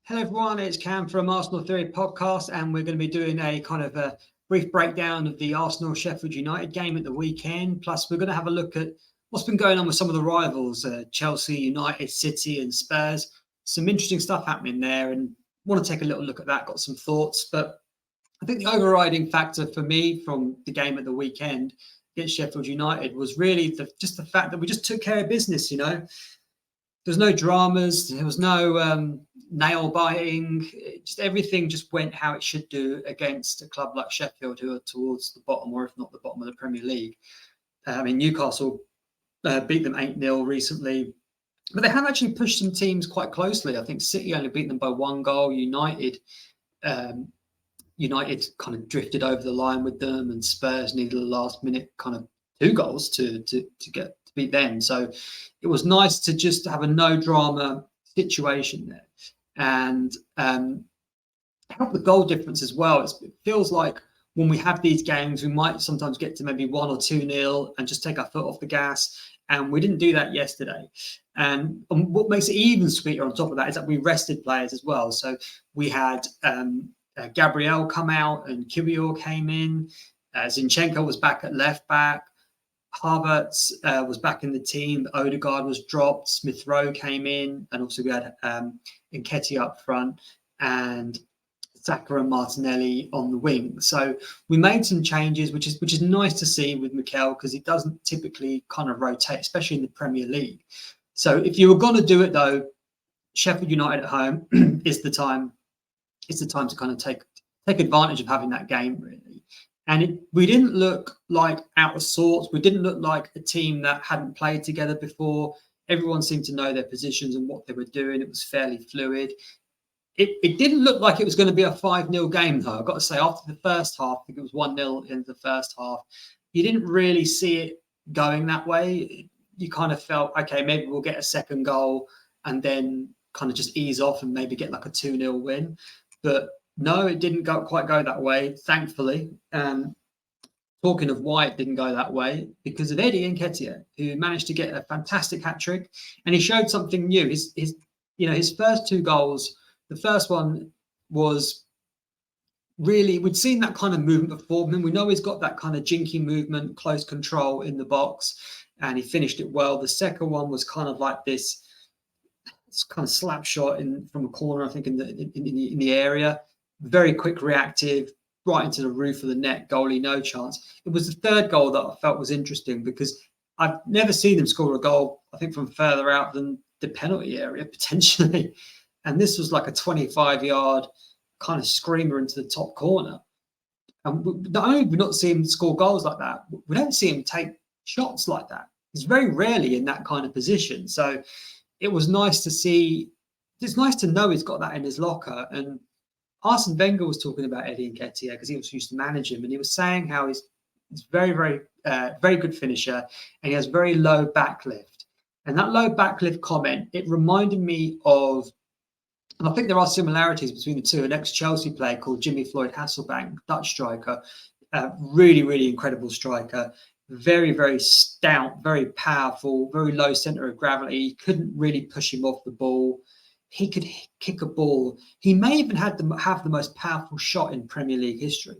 Hello everyone, it's Cam from Arsenal Theory Podcast, and we're going to be doing a kind of a brief breakdown of the Arsenal-Sheffield United game at the weekend. Plus, we're going to have a look at what's been going on with some of the rivals, Chelsea, United, City and Spurs. Some interesting stuff happening there, and want to take a little look at that, got some thoughts. But I think the overriding factor for me from the game at the weekend against Sheffield United was really just the fact that we just took care of business, There's no dramas. There was no nail biting. Just everything just went how it should do against a club like Sheffield, who are towards the bottom, or if not the bottom of the Premier League. Newcastle beat them 8-0 recently, but they have actually pushed some teams quite closely. I think City only beat them by 1 goal. United kind of drifted over the line with them, and Spurs needed a last minute kind of 2 goals to beat them. So it was nice to just have a no drama situation there, and help the goal difference as well. It feels like when we have these games, we might sometimes get to maybe 1 or 2-0 and just take our foot off the gas. And we didn't do that yesterday. And what makes it even sweeter on top of that is that we rested players as well. So we had Gabriel come out and Kiwior came in. Zinchenko was back at left back. Havertz was back in the team. Odegaard was dropped. Smith Rowe came in, and also we had Nketiah up front and Saka and Martinelli on the wing. So we made some changes, which is nice to see with Mikel, because he doesn't typically kind of rotate, especially in the Premier League. So if you were going to do it though, Sheffield United at home is the time. It's the time to kind of take advantage of having that game, really. And we didn't look like out of sorts. We didn't look like a team that hadn't played together before. Everyone seemed to know their positions and what they were doing. It was fairly fluid. It didn't look like it was going to be a 5-0 game, though. I've got to say, after the first half, I think it was 1-0 in the first half, you didn't really see it going that way. You kind of felt, okay, maybe we'll get a second goal and then kind of just ease off and maybe get like a 2-0 win. But no, it didn't quite go that way, thankfully. Talking of why it didn't go that way, because of Eddie Nketiah, who managed to get a fantastic hat-trick, and he showed something new. His first 2 goals, the first one was really, we'd seen that kind of movement before him. We know he's got that kind of jinky movement, close control in the box, and he finished it well. The second one was kind of like this kind of slap shot from a corner, I think, in the area. Very quick, reactive, right into the roof of the net. Goalie, no chance. It was the third goal that I felt was interesting, because I've never seen them score a goal, I think, from further out than the penalty area, potentially. And this was like a 25-yard kind of screamer into the top corner. And not only do we not see him score goals like that, we don't see him take shots like that. He's very rarely in that kind of position. So it was nice to see. It's nice to know he's got that in his locker. And Arsene Wenger was talking about Eddie Nketiah, because he also used to manage him, and he was saying how he's very, very, very good finisher, and he has very low backlift. And that low backlift comment, it reminded me of, and I think there are similarities between the two, an ex-Chelsea player called Jimmy Floyd Hasselbank, Dutch striker, really, really incredible striker, very, very stout, very powerful, very low centre of gravity. You couldn't really push him off the ball. He could kick a ball. He may even have the most powerful shot in Premier League history.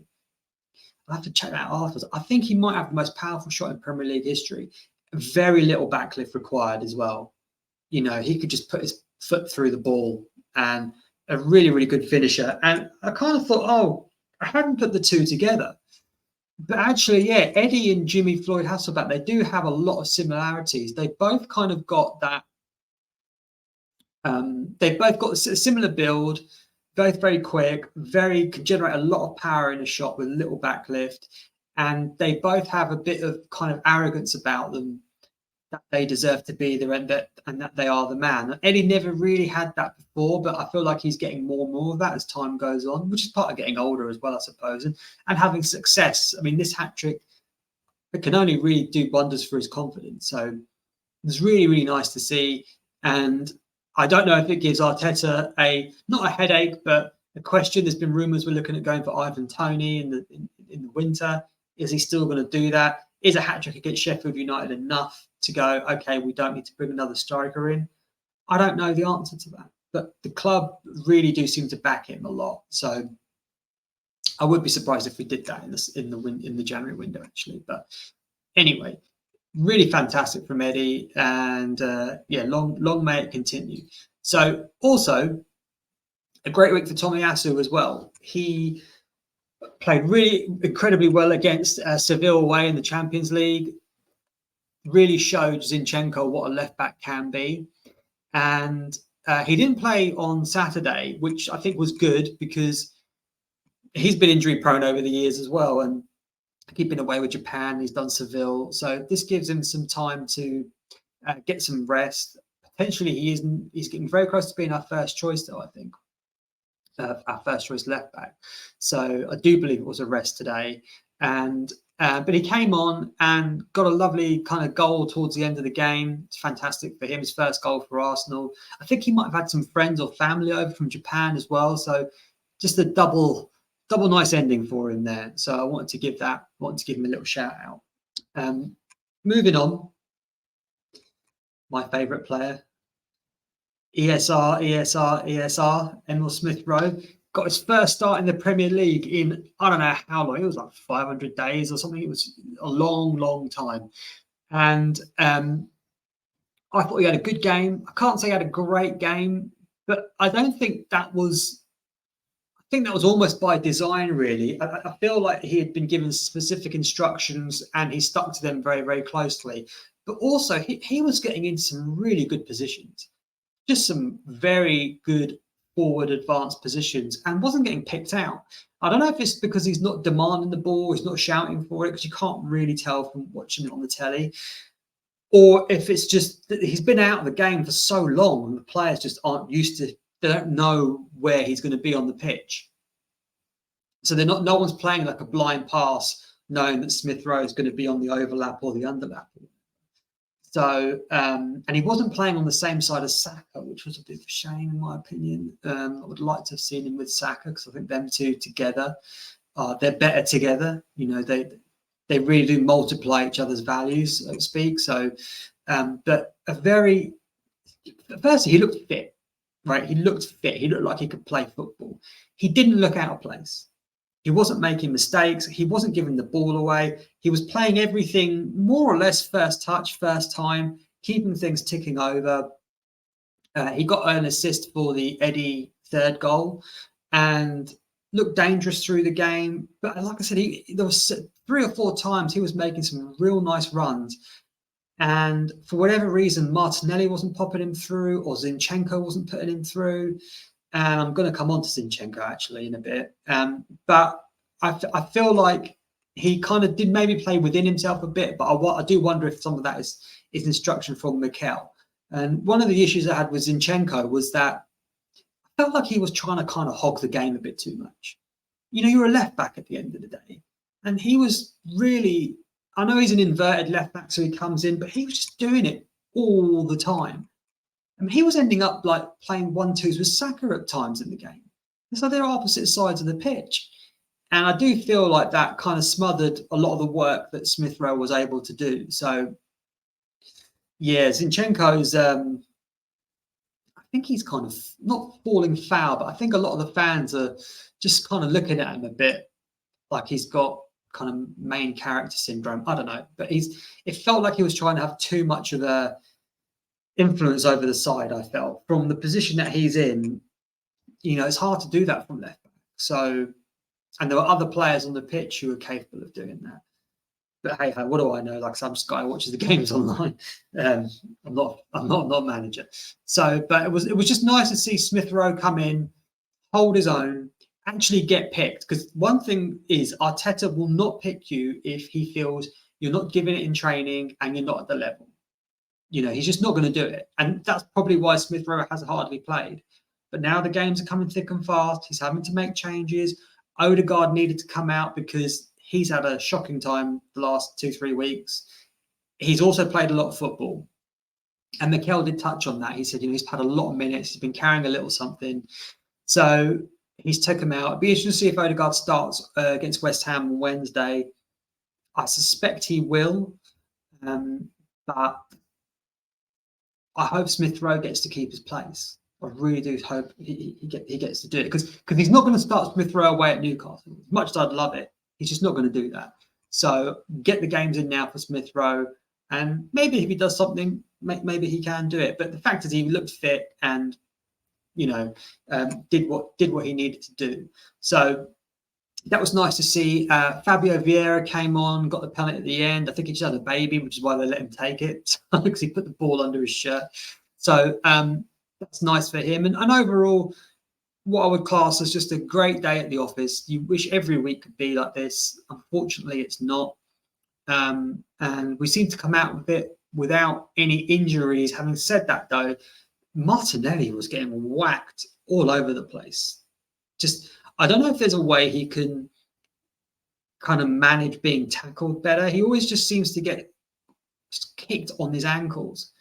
I'll have to check that out afterwards. I think he might have the most powerful shot in Premier League history. Very little backlift required as well. He could just put his foot through the ball, and a really, really good finisher. And I kind of thought, I hadn't put the two together. But actually, yeah, Eddie and Jimmy Floyd Hasselbank, they do have a lot of similarities. They both kind of got that. They've both got a similar build, both very quick, can generate a lot of power in a shot with little backlift. And they both have a bit of kind of arrogance about them, that they deserve to be there and that they are the man. Eddie never really had that before, but I feel like he's getting more and more of that as time goes on, which is part of getting older as well, I suppose, and having success. I mean, this hat-trick, it can only really do wonders for his confidence. So it's really, really nice to see. And I don't know if it gives Arteta not a headache, but a question. There's been rumours we're looking at going for Ivan Toney in the winter. Is he still going to do that? Is a hat-trick against Sheffield United enough to go, okay, we don't need to bring another striker in? I don't know the answer to that. but the club really do seem to back him a lot. So I would be surprised if we did that in the January window, actually. But anyway, really fantastic from Eddie, and yeah, long may it continue. So also a great week for Tomiyasu as well. He played really incredibly well against Seville away in the Champions League. Really showed Zinchenko what a left back can be, and he didn't play on Saturday, which I think was good because he's been injury prone over the years as well, and keeping away with Japan. He's done Seville, so this gives him some time to get some rest. Potentially, he's getting very close to being our first choice, though. I think our first choice left back. So I do believe it was a rest today, and but he came on and got a lovely kind of goal towards the end of the game. It's fantastic for him. His first goal for Arsenal. I think he might have had some friends or family over from Japan as well. So just a double nice ending for him there. So I wanted to give him a little shout out. Moving on, my favourite player, ESR, Emil Smith Rowe, got his first start in the Premier League in, I don't know how long, it was like 500 days or something. It was a long time. And I thought he had a good game. I can't say he had a great game, but I don't think that was, I think that was almost by design, really. I feel like he had been given specific instructions and he stuck to them very closely. But also, he was getting into some really good positions, just some very good forward advanced positions, and wasn't getting picked out. I don't know if it's because he's not demanding the ball, he's not shouting for it, because you can't really tell from watching it on the telly, or if it's just that he's been out of the game for so long and the players just aren't used to, they don't know where he's going to be on the pitch. So no one's playing like a blind pass knowing that Smith Rowe is going to be on the overlap or the underlap. So, and he wasn't playing on the same side as Saka, which was a bit of a shame in my opinion. I would like to have seen him with Saka because I think them two together, they're better together. You know, they really do multiply each other's values, so to speak. So, but firstly, he looked fit, right? He looked fit. He looked like he could play football. He didn't look out of place. He wasn't making mistakes. He wasn't giving the ball away. He was playing everything more or less first touch, first time, keeping things ticking over. He got an assist for the Eddie third goal and looked dangerous through the game. But like I said, there was 3 or 4 times he was making some real nice runs. And for whatever reason, Martinelli wasn't popping him through, or Zinchenko wasn't putting him through. And I'm going to come on to Zinchenko actually in a bit. But I feel like he kind of did maybe play within himself a bit, but I do wonder if some of that is instruction from Mikel. And one of the issues I had with Zinchenko was that I felt like he was trying to kind of hog the game a bit too much. You know, you're a left back at the end of the day. And he was really, I know he's an inverted left back, so he comes in, but he was just doing it all the time. I mean, he was ending up like playing 1-2s with Saka at times in the game. So they're opposite sides of the pitch. And I do feel like that kind of smothered a lot of the work that Smith Rowe was able to do. So, yeah, Zinchenko's, I think he's kind of not falling foul, but I think a lot of the fans are just kind of looking at him a bit like he's got kind of main character syndrome. I don't know. But it felt like he was trying to have too much of a influence over the side. I felt from the position that he's in, you know, it's hard to do that from left back. So, and there were other players on the pitch who were capable of doing that. But hey, what do I know? Like some guy watches the games online. I'm not a manager. So, but it was just nice to see Smith Rowe come in, hold his own, actually get picked. Because one thing is, Arteta will not pick you if he feels you're not giving it in training and you're not at the level. You know, he's just not going to do it. And that's probably why Smith Rowe has hardly played. But now the games are coming thick and fast. He's having to make changes. Odegaard needed to come out because he's had a shocking time the last 2-3 weeks. He's also played a lot of football. And Mikel did touch on that. He said, you know, he's had a lot of minutes. He's been carrying a little something. So he's took him out. It'd be interesting to see if Odegaard starts against West Ham on Wednesday. I suspect he will. But I hope Smith Rowe gets to keep his place. I really do hope he gets to do it, because he's not going to start Smith Rowe away at Newcastle. As much as I'd love it, he's just not going to do that. So get the games in now for Smith Rowe, and maybe if he does something, maybe he can do it. But the fact is, he looked fit and did what he needed to do. So that was nice to see. Fabio Vieira came on, got the penalty at the end. I think he just had a baby, which is why they let him take it, because he put the ball under his shirt. So that's nice for him. And overall, what I would class as just a great day at the office. You wish every week could be like this. Unfortunately, it's not. And we seem to come out with it without any injuries. Having said that, though, Martinelli was getting whacked all over the place. Just, I don't know if there's a way he can kind of manage being tackled better. He always just seems to get kicked on his ankles.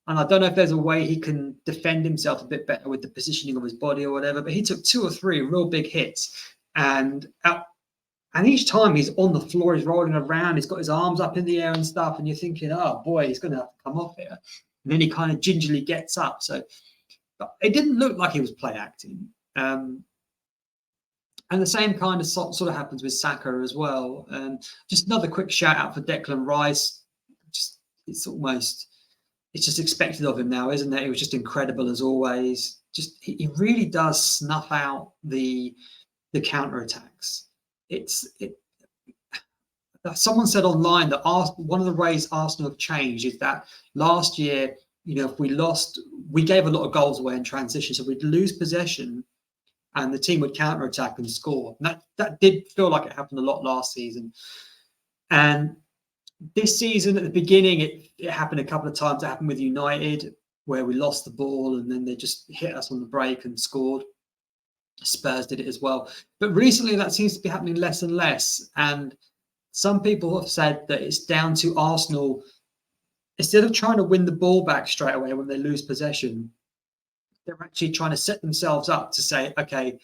And I don't know if there's a way he can defend himself a bit better with the positioning of his body or whatever, but he took 2 or 3 real big hits. And each time he's on the floor, he's rolling around, he's got his arms up in the air and stuff. And you're thinking, oh boy, he's going to have to come off here. And then he kind of gingerly gets up. So but it didn't look like he was play acting. And the same kind of sort of happens with Saka as well. Just another quick shout out for Declan Rice. It's just expected of him now, isn't it? It was just incredible as always. Just he really does snuff out the counter attacks. Someone said online that one of the ways Arsenal have changed is that last year, if we lost, we gave a lot of goals away in transition, so we'd lose possession, and the team would counter attack and score. And that did feel like it happened a lot last season, and this season, at the beginning, it happened a couple of times. It happened with United, where we lost the ball and then they just hit us on the break and scored. Spurs did it as well. But recently, that seems to be happening less and less. And some people have said that it's down to Arsenal. Instead of trying to win the ball back straight away when they lose possession, they're actually trying to set themselves up to say, okay,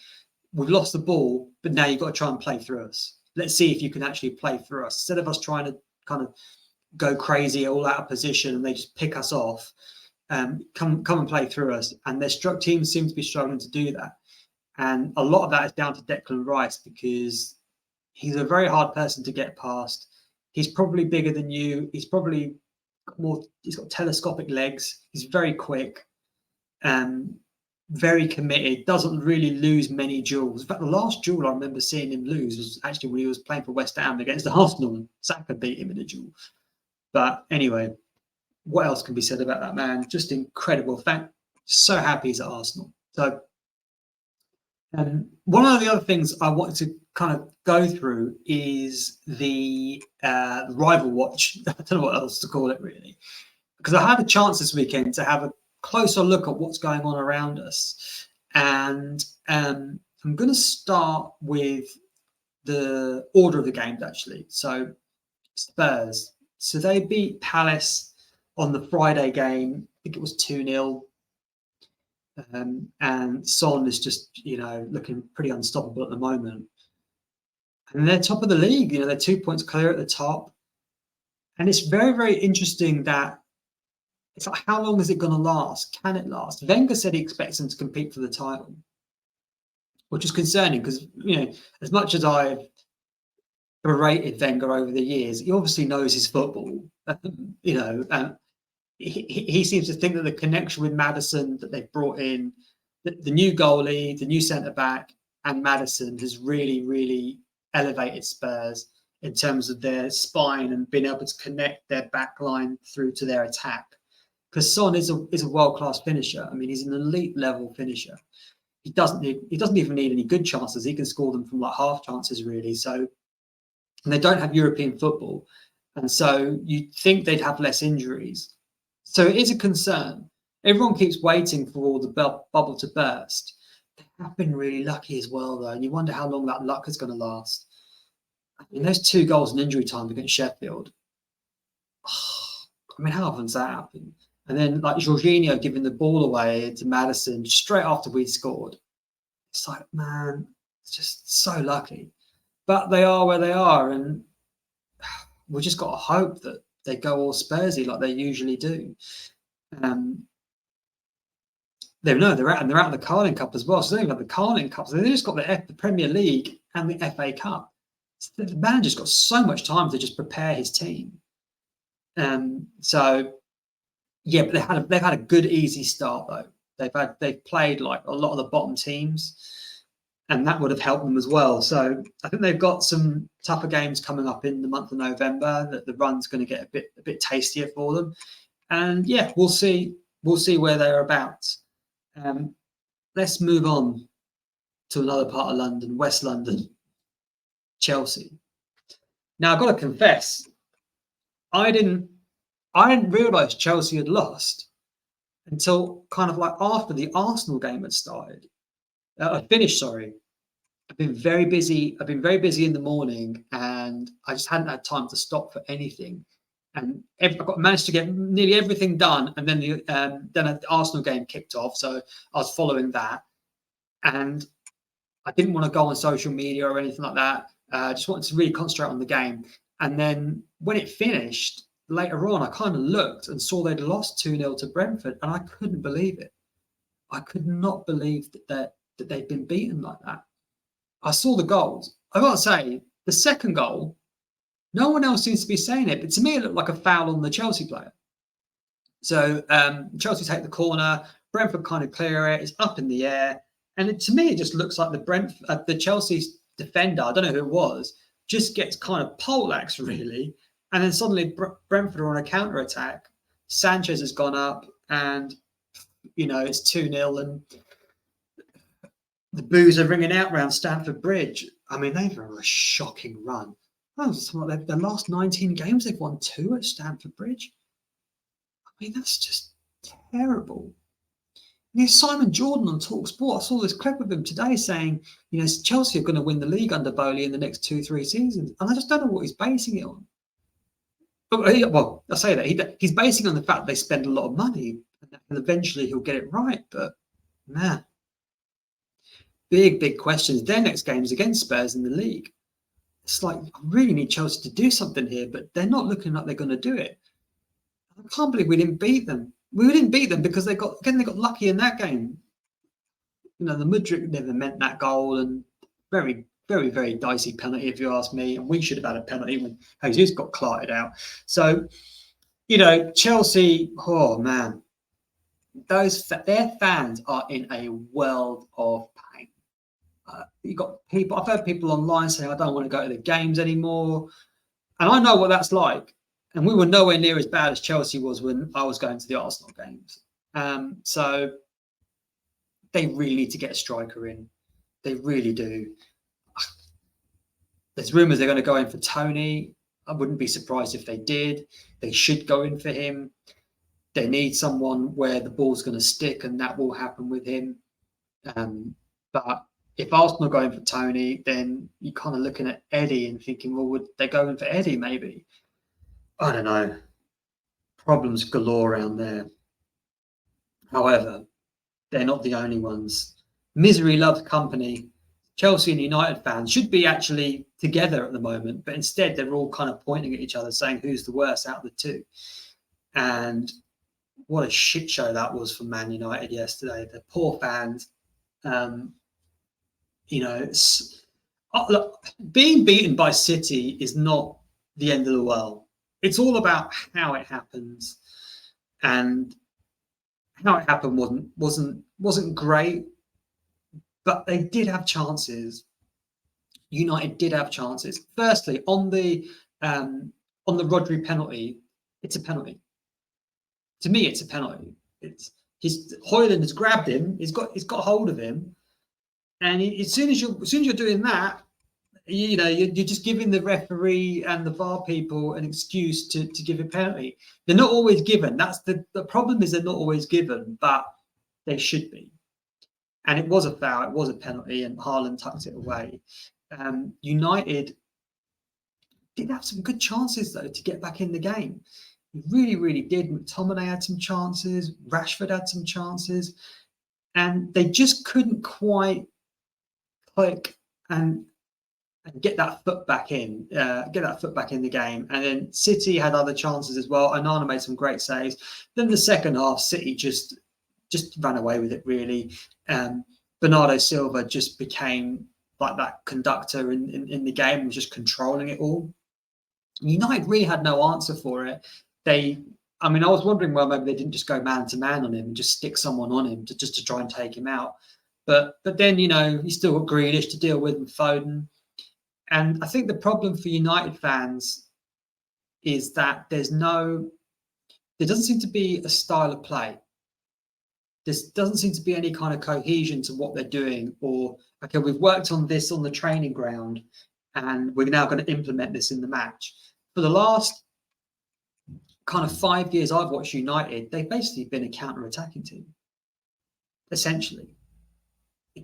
we've lost the ball, but now you've got to try and play through us. Let's see if you can actually play through us. Instead of us trying to kind of go crazy, all out of position, and they just pick us off, come and play through us. And their teams seem to be struggling to do that. And a lot of that is down to Declan Rice, because he's a very hard person to get past. He's probably bigger than you. He's probably he's got telescopic legs. He's very quick, very committed, doesn't really lose many duels. In fact, the last duel I remember seeing him lose was actually when he was playing for West Ham against Arsenal, and Saka beat him in a duel. But anyway, what else can be said about that man? Just incredible. In fact, so happy he's at Arsenal. So one of the other things I wanted to kind of go through is the rival watch. I don't know what else to call it, really, because I had a chance this weekend to have a closer look at what's going on around us. And I'm going to start with the order of the games, actually. So Spurs. So they beat Palace on the Friday game. I think it was 2-0. And Son is just, looking pretty unstoppable at the moment. And they're top of the league. They're 2 points clear at the top. And it's very, very interesting that it's like, how long is it going to last? Can it last? Wenger said he expects them to compete for the title, which is concerning because, as much as I've berated Wenger over the years, he obviously knows his football, he seems to think that the connection with Maddison that they've brought in, the new goalie, the new centre-back, and Maddison has really, really elevated Spurs in terms of their spine and being able to connect their back line through to their attack. Because Son is a world-class finisher. I mean, he's an elite-level finisher. He doesn't even need any good chances. He can score them from like half chances, really. So, and they don't have European football, and so you'd think they'd have less injuries. So it is a concern. Everyone keeps waiting for the bubble to burst. They have been really lucky as well, though, and you wonder how long that luck is going to last. I mean, those 2 goals in injury time against Sheffield. I mean, how often does that happen? And then, like, Jorginho giving the ball away to Maddison straight after we scored. It's like, man, it's just so lucky. But they are where they are, and we just got to hope that they go all Spursy like they usually do. they're out, and they're out of the Carling Cup as well. So they don't even have the Carling Cup. So they just got the Premier League and the FA Cup. So the manager's got so much time to just prepare his team. So yeah, but they've had a good easy start though. They've played like a lot of the bottom teams, and that would have helped them as well. So I think they've got some tougher games coming up in the month of November. That the run's going to get a bit tastier for them, and yeah, we'll see where they're about. Let's move on to another part of London, West London, Chelsea. Now I've got to confess, I didn't realise Chelsea had lost until kind of like after the Arsenal game had started. Finished, sorry. I've been very busy in the morning, and I just hadn't had time to stop for anything. And managed to get nearly everything done, and then the Arsenal game kicked off, so I was following that, and I didn't want to go on social media or anything like that. I just wanted to really concentrate on the game. And then when it finished later on, I kind of looked and saw they'd lost 2-0 to Brentford, and I couldn't believe it. I could not believe that they'd been beaten like that. I saw the goals. I got to say, the second goal, no one else seems to be saying it, but to me, it looked like a foul on the Chelsea player. So Chelsea take the corner, Brentford kind of clear it, it's up in the air, and to me, it just looks like the Chelsea defender, I don't know who it was, just gets kind of poleaxed really, and then suddenly Brentford are on a counter attack. Sanchez has gone up, and it's 2-0, and the boos are ringing out around Stamford Bridge. I mean, they've had a shocking run. The last 19 games, they've won 2 at Stamford Bridge. I mean, that's just terrible. Simon Jordan on TalkSport, I saw this clip of him today saying, Chelsea are going to win the league under Bowley in the next 2-3 seasons. And I just don't know what he's basing it on. Well, I say that. He's basing it on the fact that they spend a lot of money, and eventually he'll get it right. But, man, big questions. Their next game is against Spurs in the league. It's like, I really need Chelsea to do something here, but they're not looking like they're going to do it. I can't believe we didn't beat them. We didn't beat them because they got lucky in that game. The Mudryk never meant that goal, and very, very, very dicey penalty if you ask me. And we should have had a penalty when Jesus got clarted out. So, Chelsea, oh man, their fans are in a world of pain. You got people. I've heard people online saying, "I don't want to go to the games anymore," and I know what that's like. And we were nowhere near as bad as Chelsea was when I was going to the Arsenal games. So they really need to get a striker in. They really do. There's rumours they're going to go in for Tony. I wouldn't be surprised if they did. They should go in for him. They need someone where the ball's going to stick, and that will happen with him. But if Arsenal are going for Tony, then you're kind of looking at Eddie and thinking, well, would they go in for Eddie maybe? I don't know. Problems galore around there. However, they're not the only ones. Misery loves company. Chelsea and United fans should be actually together at the moment, but instead they're all kind of pointing at each other saying who's the worst out of the two. And what a shit show that was for Man United yesterday. The poor fans. Look, being beaten by City is not the end of the world. It's all about how it happens, and how it happened wasn't great, but they did have chances. United did have chances. Firstly, on the Rodri penalty, it's a penalty. To me, it's a penalty. Højlund has grabbed him. He's got hold of him, and as soon as you're doing that, you're just giving the referee and the VAR people an excuse to give a penalty. They're not always given. That's the problem, is they're not always given, but they should be. And it was a foul. It was a penalty, and Haaland tucked it away. United did have some good chances, though, to get back in the game. He really, really did. McTominay had some chances. Rashford had some chances. And they just couldn't quite click and get that foot back in, the game. And then City had other chances as well. Onana made some great saves. Then the second half, City just just ran away with it, really. Bernardo Silva just became like that conductor in the game, was just controlling it all. United really had no answer for it. I was wondering, well, maybe they didn't just go man to man on him and just stick someone on him to try and take him out. But then, you still got Grealish to deal with and Foden. And I think the problem for United fans is that there doesn't seem to be a style of play. There doesn't seem to be any kind of cohesion to what they're doing, or, okay, we've worked on this on the training ground and we're now going to implement this in the match. For the last kind of 5 years I've watched United, they've basically been a counter-attacking team, essentially.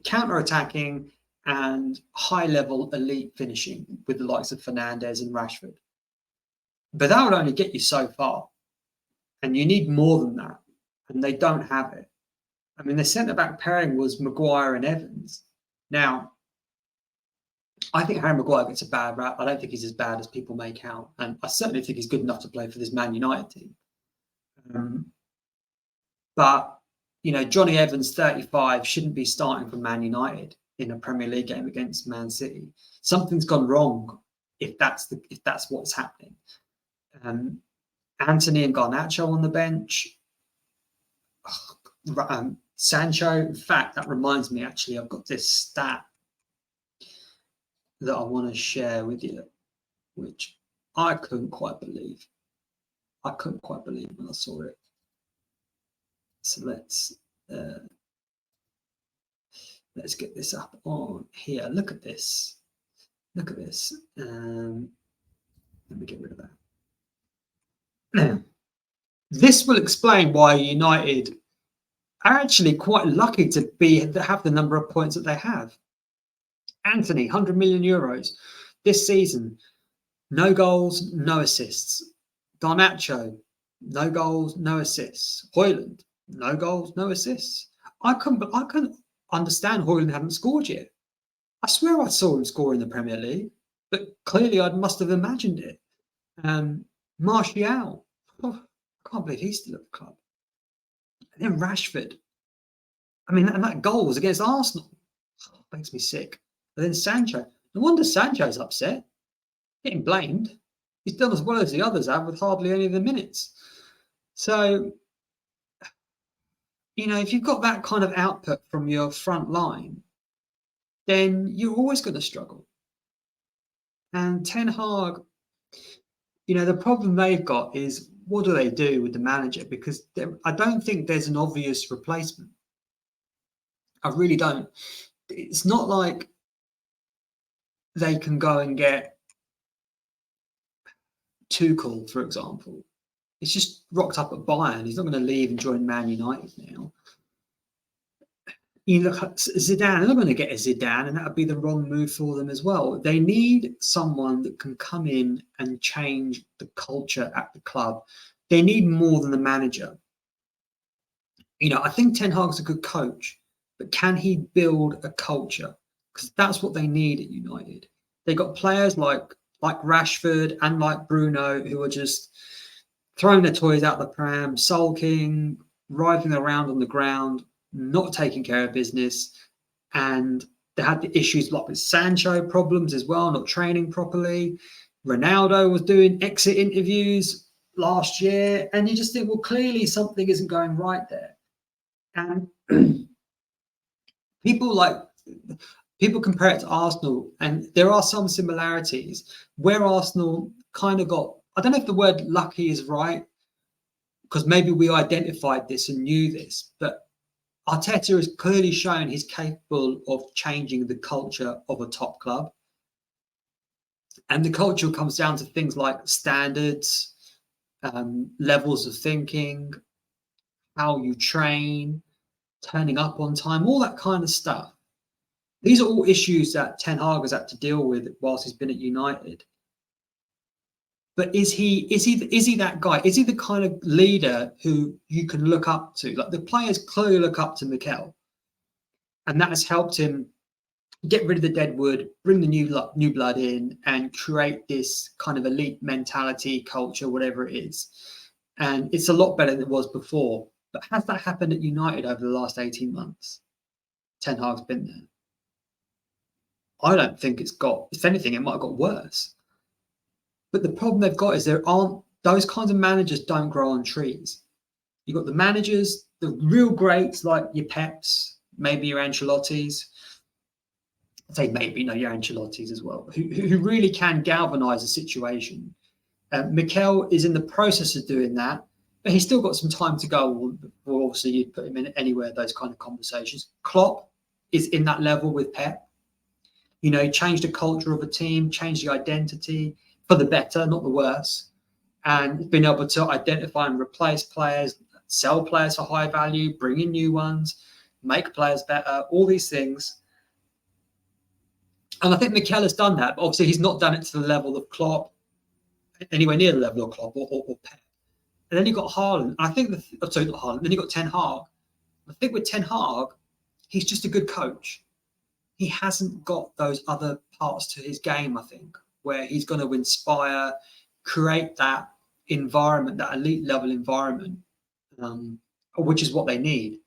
Counter-attacking and high-level elite finishing with the likes of Fernandes and Rashford. But that would only get you so far. And you need more than that. And they don't have it. I mean, the centre-back pairing was Maguire and Evans. Now, I think Harry Maguire gets a bad rap. I don't think he's as bad as people make out. And I certainly think he's good enough to play for this Man United team. But, Johnny Evans, 35, shouldn't be starting for Man United in a Premier League game against Man City. Something's gone wrong if that's what's happening. Anthony and Garnacho on the bench. Sancho, in fact, that reminds me, actually, I've got this stat that I want to share with you, which I couldn't quite believe. I couldn't quite believe when I saw it. So let's get this up on here. Look at this. Look at this. Let me get rid of that. Now, this will explain why United are actually quite lucky to have the number of points that they have. Anthony, 100 million euros this season. No goals, no assists. Garnacho, no goals, no assists. Højlund, no goals, no assists. I couldn't understand Højlund hadn't scored yet. I swear I saw him score in the Premier League, but clearly I must have imagined it. Martial, I can't believe he's still at the club. And then Rashford. I mean, and that goal was against Arsenal. Makes me sick. But then Sancho. No wonder Sancho's upset. Getting blamed. He's done as well as the others have with hardly any of the minutes. So, if you've got that kind of output from your front line, then you're always going to struggle. And Ten Hag, the problem they've got is, what do they do with the manager? Because I don't think there's an obvious replacement. I really don't. It's not like they can go and get Tuchel, for example. It's just rocked up at Bayern. He's not going to leave and join Man United now. You look at Zidane, they're not going to get a Zidane, and that would be the wrong move for them as well. They need someone that can come in and change the culture at the club. They need more than the manager. I think Ten Hag's a good coach, but can he build a culture? Because that's what they need at United. They got players like Rashford and like Bruno who are just throwing their toys out the pram, sulking, writhing around on the ground, not taking care of business. And they had the issues like with Sancho problems as well, not training properly. Ronaldo was doing exit interviews last year. And you just think, well, clearly something isn't going right there. And people compare it to Arsenal, and there are some similarities where Arsenal kind of got, I don't know if the word lucky is right, because maybe we identified this and knew this, but Arteta has clearly shown he's capable of changing the culture of a top club. And the culture comes down to things like standards, levels of thinking, how you train, turning up on time, all that kind of stuff. These are all issues that Ten Hag has had to deal with whilst he's been at United. But is he that guy? Is he the kind of leader who you can look up to? Like, the players clearly look up to Mikel, and that has helped him get rid of the dead wood, bring the new blood in, and create this kind of elite mentality, culture, whatever it is. And it's a lot better than it was before. But has that happened at United over the last 18 months? Ten Hag's been there. I don't think it's got, if anything, it might have got worse. But the problem they've got is there aren't, those kinds of managers don't grow on trees. You've got the managers, the real greats like your Peps, maybe your Ancelottis. I'd say maybe, no, your Ancelottis as well, who really can galvanise a situation. Mikel is in the process of doing that, but he's still got some time to go. Well, obviously, you'd put him in anywhere, those kind of conversations. Klopp is in that level with Pep. You know, he changed the culture of a team, changed the identity for the better, not the worse, and been able to identify and replace players, sell players for high value, bring in new ones, make players better, all these things. And I think Mikel has done that, but obviously he's not done it to the level of Klopp, anywhere near the level of Klopp or Pep. And then you've got Haaland. I think, sorry, not Haaland, then you've got Ten Hag. I think with Ten Hag, he's just a good coach. He hasn't got those other parts to his game, I think, where he's going to inspire, create that environment, that elite level environment, which is what they need.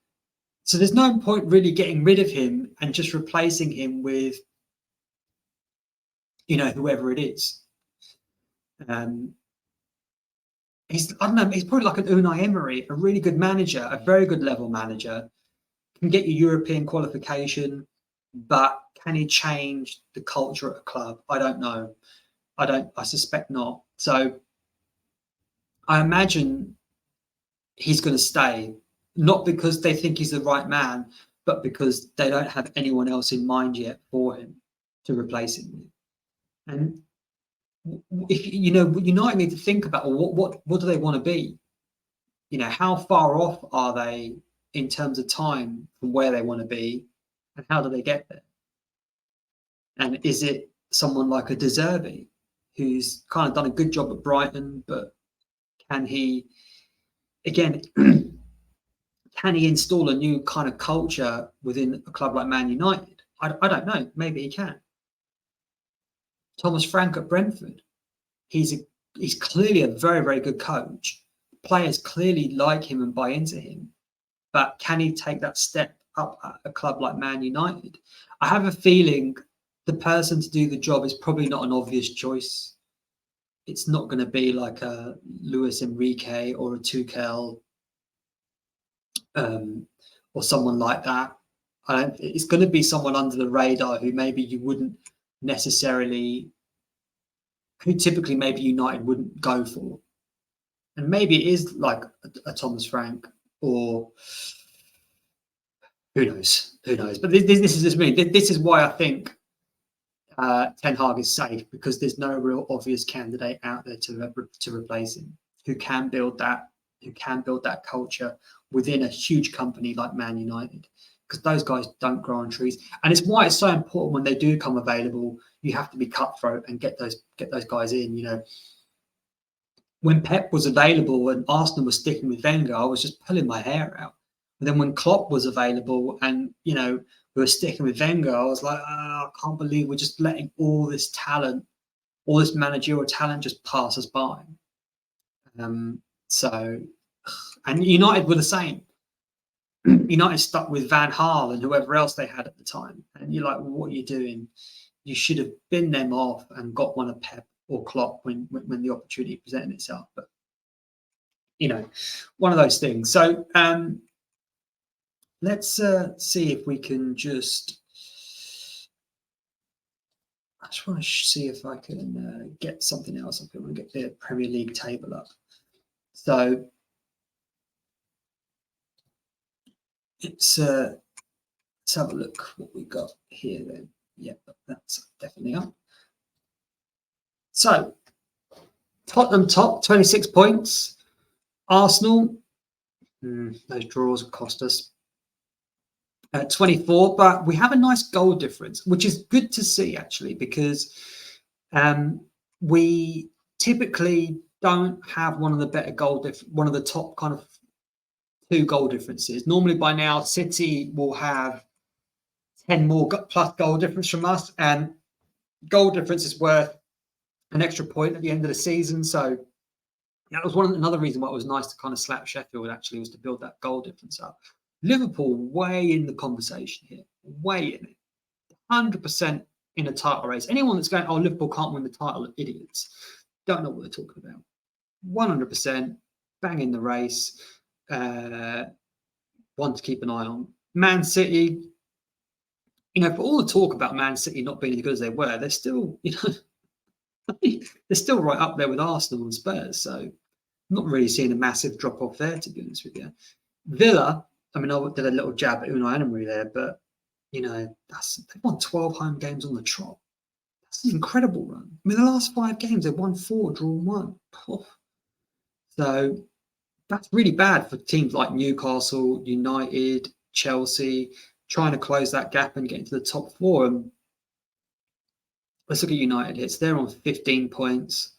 So there's no point really getting rid of him and just replacing him with, you know, whoever it is. He's, I don't know, he's probably like an Unai Emery, a really good manager, a very good level manager, can get you European qualification, but can he change the culture at a club? I don't know. I suspect not. So I imagine he's going to stay, not because they think he's the right man, but because they don't have anyone else in mind yet for him to replace him with. And if you know, United need to think about, well, what do they want to be? You know, how far off are they in terms of time from where they want to be, and how do they get there? And is it someone like a De Zerbi, who's kind of done a good job at Brighton, but can he, again, can he install a new kind of culture within a club like Man United? I don't know. Maybe he can. Thomas Frank at Brentford. He's clearly a very, very good coach. Players clearly like him and buy into him. But can he take that step up at a club like Man United? I have a feeling the person to do the job is probably not an obvious choice. It's not going to be like a Luis Enrique or a Tuchel or someone like that. It's going to be someone under the radar who maybe you wouldn't necessarily, who typically maybe United wouldn't go for. And maybe it is like a Thomas Frank, or who knows? But this is just me. This is why I think Ten Hag is safe, because there's no real obvious candidate out there to replace him who can build that culture within a huge company like Man United, because those guys don't grow on trees. And it's why it's so important when they do come available, you have to be cutthroat and get those guys in. You know, when Pep was available and Arsenal was sticking with Wenger, I was just pulling my hair out. And then when Klopp was available and, you know, we were sticking with Wenger, I was like, I can't believe we're just letting all this talent, all this managerial talent just pass us by. So, and United were the same. United stuck with Van Gaal and whoever else they had at the time. And you're like, well, what are you doing? You should have binned them off and got one of Pep or Klopp when the opportunity presented itself. But, you know, one of those things. So let's see if we can just, I just want to see if I can get something else up. I want to get the Premier League table up. So let's have a look what we got here then. Yeah, that's definitely up. So Tottenham top, 26 points. Arsenal, those draws cost us 24, but we have a nice goal difference, which is good to see actually, because we typically don't have one of the top kind of 2 goal differences. Normally by now, City will have 10 more plus goal difference from us, and goal difference is worth an extra point at the end of the season. So That was another reason why it was nice to kind of slap Sheffield, actually, was to build that goal difference up. Liverpool way in the conversation here, way in it, 100% in a title race. Anyone that's going, oh, Liverpool can't win the title, are idiots. Don't know what they're talking about. 100% bang in the race. One to keep an eye on. Man City, you know, for all the talk about Man City not being as good as they were, they're still, you know, they're still right up there with Arsenal and Spurs. So I'm not really seeing a massive drop off there, to be honest with you. Villa, I mean, I did a little jab at Unai Emery there, but you know, they've won 12 home games on the trot. That's an incredible run. I mean, the last 5 games, they've won 4, drawn 1. Oh. So that's really bad for teams like Newcastle, United, Chelsea, trying to close that gap and get into the top 4. And let's look at United here. So they're on 15 points.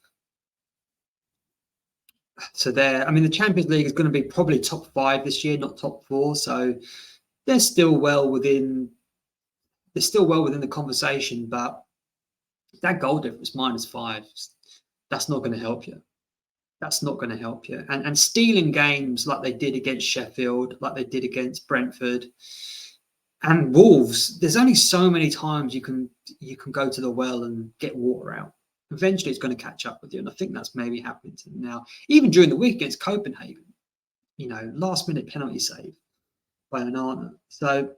So I mean, the Champions League is going to be probably top 5 this year, not top 4. So they're still well within the conversation, but that goal difference -5, that's not going to help you. That's not going to help you. And stealing games like they did against Sheffield, like they did against Brentford and Wolves, there's only so many times you can go to the well and get water out. Eventually, it's going to catch up with you, and I think that's maybe happening to them now. Even during the week against Copenhagen, you know, last-minute penalty save by Onana. So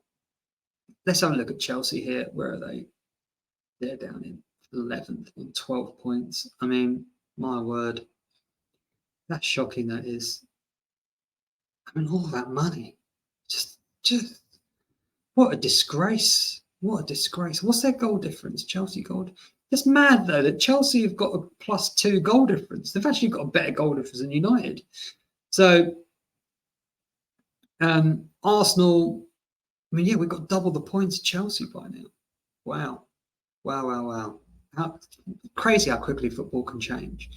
let's have a look at Chelsea here. Where are they? They're down in 11th on 12 points. I mean, my word, that's shocking. That is. I mean, all that money, just what a disgrace! What a disgrace! What's their goal difference? Chelsea goal. It's mad though that Chelsea have got a +2 goal difference. They've actually got a better goal difference than United. So Arsenal. I mean, yeah, we've got double the points of Chelsea by now. Wow. Crazy how quickly football can change.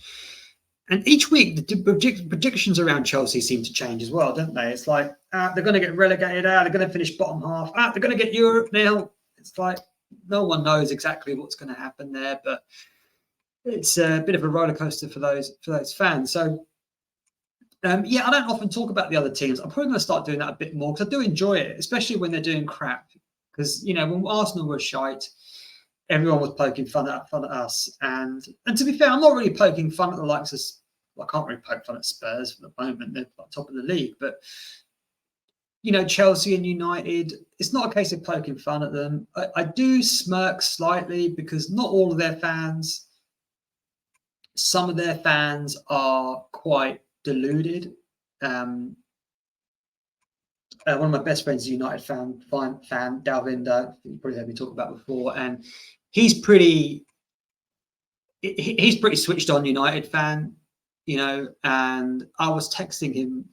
And each week, the predictions around Chelsea seem to change as well, don't they? It's like, they're going to get relegated out. They're going to finish bottom half. They're going to get Europe now. It's like no one knows exactly what's going to happen there, but it's a bit of a roller coaster for those fans. So, yeah, I don't often talk about the other teams. I'm probably going to start doing that a bit more because I do enjoy it, especially when they're doing crap. Because, you know, when Arsenal were shite, everyone was poking fun at us. And to be fair, I'm not really poking fun at the likes of, well, I can't really poke fun at Spurs for the moment. They're top of the league. But, you know, Chelsea and United, it's not a case of poking fun at them. I do smirk slightly because not all of their fans, some of their fans are quite deluded. One of my best friends is a United fan, Dalvinder, you probably heard me talk about before, and he's pretty switched on United fan, you know. And I was texting him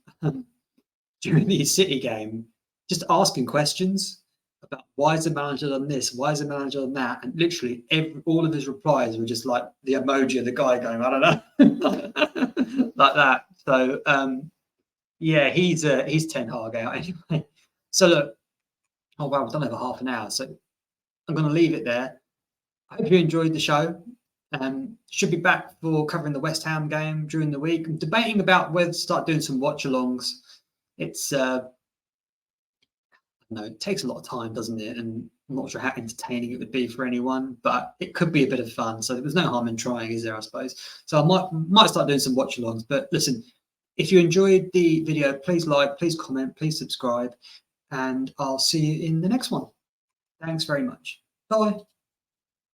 during the City game, just asking questions about why is the manager done this, why is the manager done that, and literally all of his replies were just like the emoji of the guy going, I don't know, like that. So yeah, he's Ten Hag out anyway. So look, oh wow, we've done over half an hour, so I'm going to leave it there. I hope you enjoyed the show. Should be back for covering the West Ham game during the week. I'm debating about whether to start doing some watch-alongs. It's no, it takes a lot of time, doesn't it? And I'm not sure how entertaining it would be for anyone, but it could be a bit of fun. So there's no harm in trying, is there? I suppose. So I might start doing some watch-alongs. But listen, if you enjoyed the video, please like, please comment, please subscribe, and I'll see you in the next one. Thanks very much. Bye.